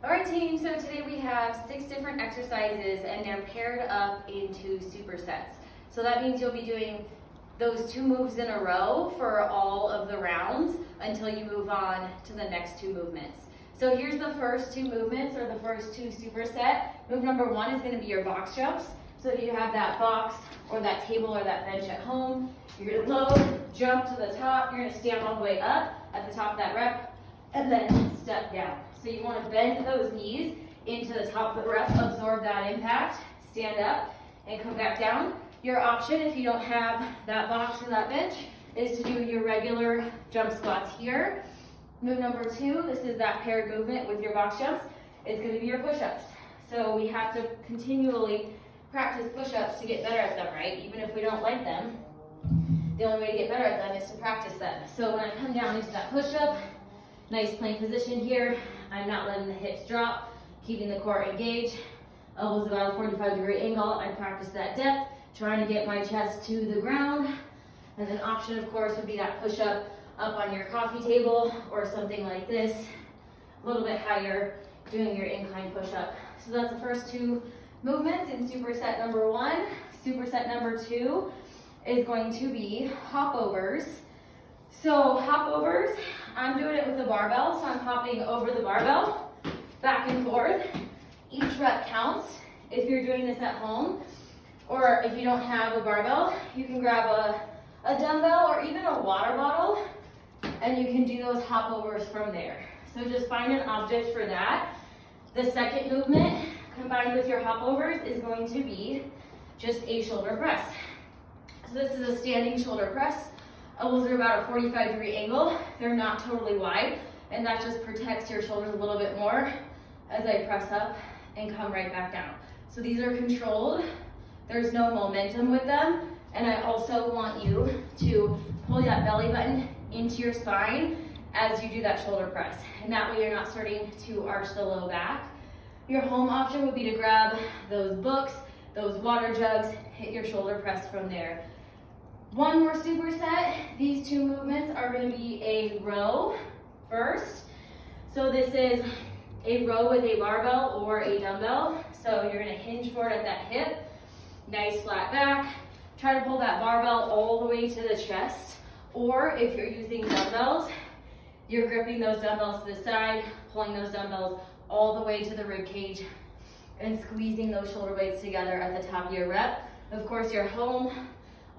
All right, team, so today we have 6 different exercises and they're paired up into supersets. So that means you'll be doing those 2 moves in a row for all of the rounds until you move on to the next 2 movements. So here's the first 2 movements, or the first 2 superset. Move number 1 is going to be your box jumps. So if you have that box or that table or that bench at home, you're going to load, jump to the top, you're going to stand all the way up at the top of that rep, and then step down. So you want to bend those knees into the top of the rep, absorb that impact, stand up, and come back down. Your option, if you don't have that box or that bench, is to do your regular jump squats here. Move number 2, this is that paired movement with your box jumps. It's going to be your push-ups. So we have to continually practice push-ups to get better at them, right? Even if we don't like them, the only way to get better at them is to practice them. So when I come down into that push-up, nice plank position here. I'm not letting the hips drop, keeping the core engaged. Elbows about a 45-degree angle. I practice that depth, trying to get my chest to the ground. And then option, of course, would be that push-up up on your coffee table or something like this, a little bit higher, doing your incline push-up. So that's the first 2 movements in superset number 1. Superset number 2 is going to be hopovers. So hopovers, I'm doing it with a barbell, so I'm hopping over the barbell, back and forth. Each rep counts. If you're doing this at home, or if you don't have a barbell, you can grab a dumbbell or even a water bottle, and you can do those hopovers from there. So just find an object for that. The second movement, combined with your hopovers, is going to be just a shoulder press. So this is a standing shoulder press. Elbows are about a 45-degree angle. They're not totally wide, and that just protects your shoulders a little bit more as I press up and come right back down. So these are controlled. There's no momentum with them, and I also want you to pull that belly button into your spine as you do that shoulder press, and that way you're not starting to arch the low back. Your home option would be to grab those books, those water jugs, hit your shoulder press from there. One more superset. These 2 movements are going to be a row first. So this is a row with a barbell or a dumbbell. So you're going to hinge forward at that hip, nice flat back. Try to pull that barbell all the way to the chest. Or if you're using dumbbells, you're gripping those dumbbells to the side, pulling those dumbbells all the way to the rib cage, and squeezing those shoulder blades together at the top of your rep. Of course, your home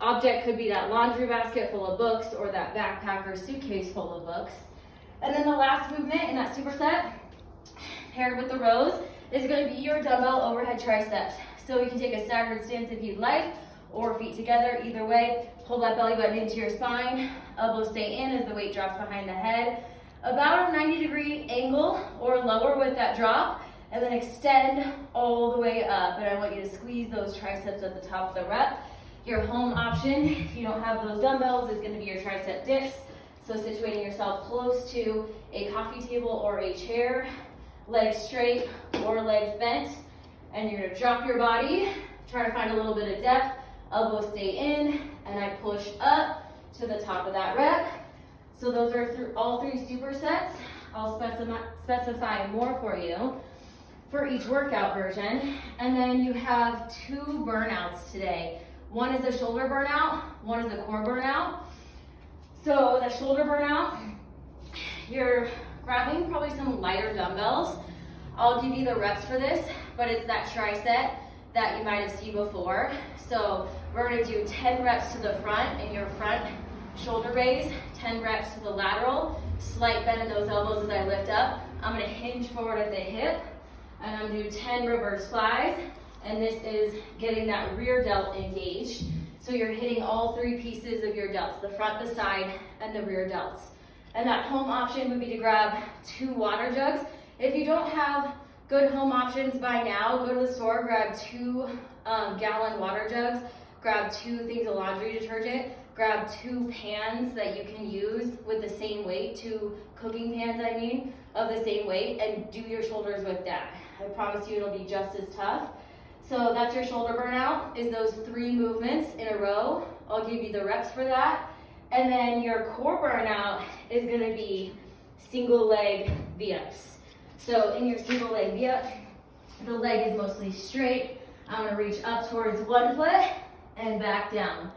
object could be that laundry basket full of books or that backpack or suitcase full of books. And then the last movement in that superset, paired with the rows, is going to be your dumbbell overhead triceps. So you can take a staggered stance if you'd like, or feet together, either way. Pull that belly button into your spine, elbows stay in as the weight drops behind the head. About a 90-degree angle or lower with that drop, and then extend all the way up. And I want you to squeeze those triceps at the top of the rep. Your home option, if you don't have those dumbbells, is going to be your tricep dips. So situating yourself close to a coffee table or a chair, legs straight or legs bent, and you're going to drop your body, try to find a little bit of depth, elbows stay in, and I push up to the top of that rep. So those are all 3 supersets. I'll specify more for you for each workout version. And then you have 2 burnouts today. One is a shoulder burnout, one is a core burnout. So the shoulder burnout, you're grabbing probably some lighter dumbbells. I'll give you the reps for this, but it's that tricep that you might have seen before. So we're going to do 10 reps to the front in your front shoulder raise, 10 reps to the lateral, slight bend in those elbows as I lift up. I'm going to hinge forward at the hip, and I'm going to do 10 reverse flies. And this is getting that rear delt engaged. So you're hitting all 3 pieces of your delts, the front, the side, and the rear delts. And that home option would be to grab 2 water jugs. If you don't have good home options by now, go to the store, grab 2 gallon water jugs, grab 2 things of laundry detergent, grab 2 pans that you can use with the same weight, 2 cooking pans, of the same weight, and do your shoulders with that. I promise you it'll be just as tough. So that's your shoulder burnout, is those 3 movements in a row. I'll give you the reps for that. And then your core burnout is gonna be single leg V-ups. So in your single leg the leg is mostly straight. I'm gonna reach up towards one foot and back down.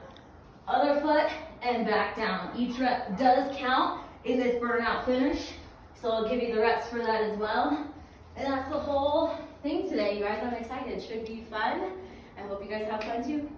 Other foot and back down. Each rep does count in this burnout finish, so I'll give you the reps for that as well. And that's the whole thing today, you guys. I'm excited. It should be fun. I hope you guys have fun too.